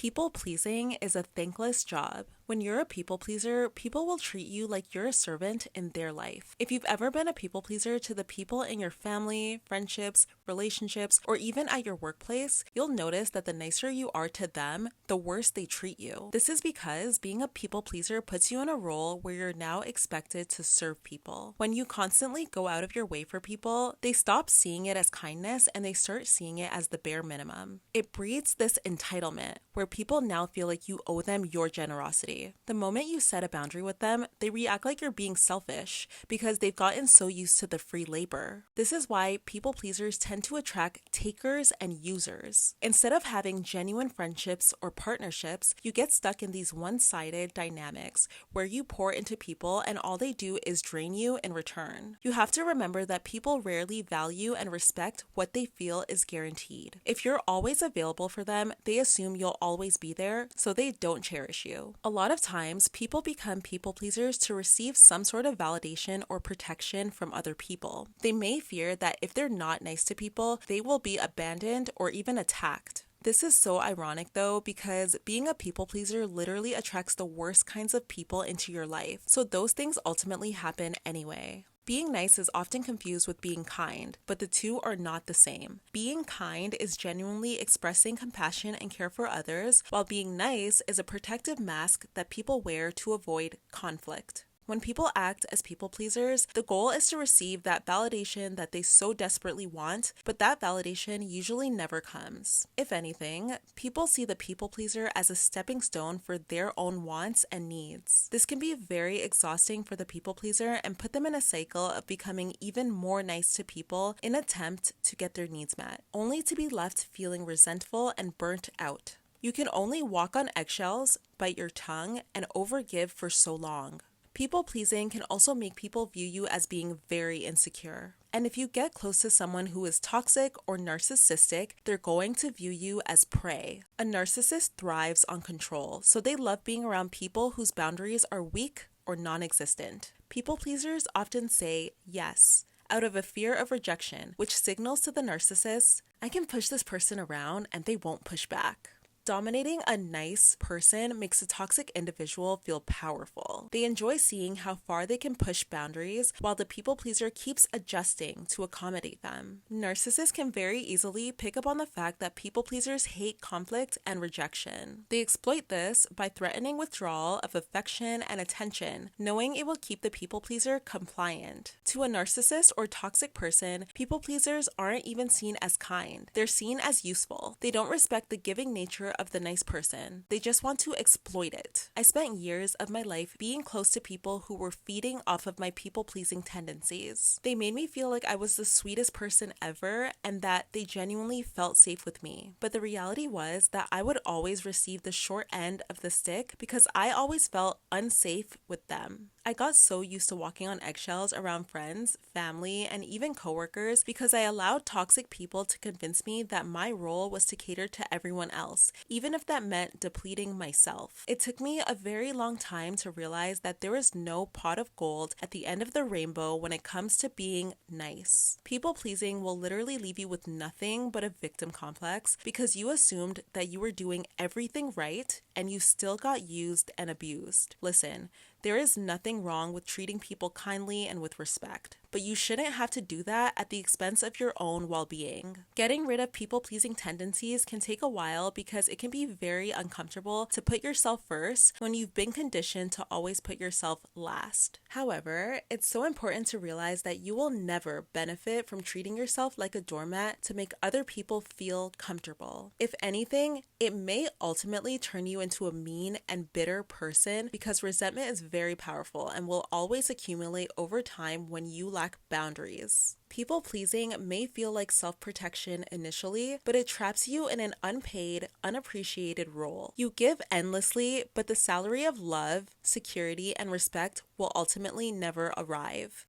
People pleasing is a thankless job. When you're a people pleaser, people will treat you like you're a servant in their life. If you've ever been a people pleaser to the people in your family, friendships, relationships, or even at your workplace, you'll notice that the nicer you are to them, the worse they treat you. This is because being a people pleaser puts you in a role where you're now expected to serve people. When you constantly go out of your way for people, they stop seeing it as kindness and they start seeing it as the bare minimum. It breeds this entitlement where people now feel like you owe them your generosity. The moment you set a boundary with them, they react like you're being selfish because they've gotten so used to the free labor. This is why people pleasers tend to attract takers and users. Instead of having genuine friendships or partnerships, you get stuck in these one-sided dynamics where you pour into people and all they do is drain you in return. You have to remember that people rarely value and respect what they feel is guaranteed. If you're always available for them, they assume you'll always be there, so they don't cherish you. A lot of times, people become people pleasers to receive some sort of validation or protection from other people. They may fear that if they're not nice to people, they will be abandoned or even attacked. This is so ironic though, because being a people pleaser literally attracts the worst kinds of people into your life, so those things ultimately happen anyway. Being nice is often confused with being kind, but the two are not the same. Being kind is genuinely expressing compassion and care for others, while being nice is a protective mask that people wear to avoid conflict. When people act as people pleasers, the goal is to receive that validation that they so desperately want, but that validation usually never comes. If anything, people see the people pleaser as a stepping stone for their own wants and needs. This can be very exhausting for the people pleaser and put them in a cycle of becoming even more nice to people in an attempt to get their needs met, only to be left feeling resentful and burnt out. You can only walk on eggshells, bite your tongue, and overgive for so long. People pleasing can also make people view you as being very insecure. And if you get close to someone who is toxic or narcissistic, they're going to view you as prey. A narcissist thrives on control, so they love being around people whose boundaries are weak or non-existent. People pleasers often say yes out of a fear of rejection, which signals to the narcissist, I can push this person around and they won't push back. Dominating a nice person makes a toxic individual feel powerful. They enjoy seeing how far they can push boundaries while the people pleaser keeps adjusting to accommodate them. Narcissists can very easily pick up on the fact that people pleasers hate conflict and rejection. They exploit this by threatening withdrawal of affection and attention, knowing it will keep the people pleaser compliant. To a narcissist or toxic person, people pleasers aren't even seen as kind. They're seen as useful. They don't respect the giving nature of the nice person. They just want to exploit it. I spent years of my life being close to people who were feeding off of my people-pleasing tendencies. They made me feel like I was the sweetest person ever and that they genuinely felt safe with me. But the reality was that I would always receive the short end of the stick because I always felt unsafe with them. I got so used to walking on eggshells around friends, family, and even coworkers because I allowed toxic people to convince me that my role was to cater to everyone else, even if that meant depleting myself. It took me a very long time to realize that there is no pot of gold at the end of the rainbow when it comes to being nice. People pleasing will literally leave you with nothing but a victim complex because you assumed that you were doing everything right and you still got used and abused. Listen, there is nothing wrong with treating people kindly and with respect, but you shouldn't have to do that at the expense of your own well-being. Getting rid of people-pleasing tendencies can take a while because it can be very uncomfortable to put yourself first when you've been conditioned to always put yourself last. However, it's so important to realize that you will never benefit from treating yourself like a doormat to make other people feel comfortable. If anything, it may ultimately turn you into a mean and bitter person because resentment is very powerful and will always accumulate over time when you lack boundaries. People pleasing may feel like self-protection initially, but it traps you in an unpaid, unappreciated role. You give endlessly, but the salary of love, security, and respect will ultimately never arrive.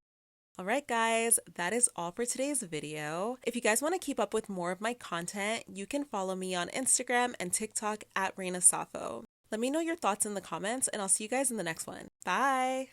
Alright guys, that is all for today's video. If you guys want to keep up with more of my content, you can follow me on Instagram and TikTok at Reina Safo. Let me know your thoughts in the comments and I'll see you guys in the next one. Bye!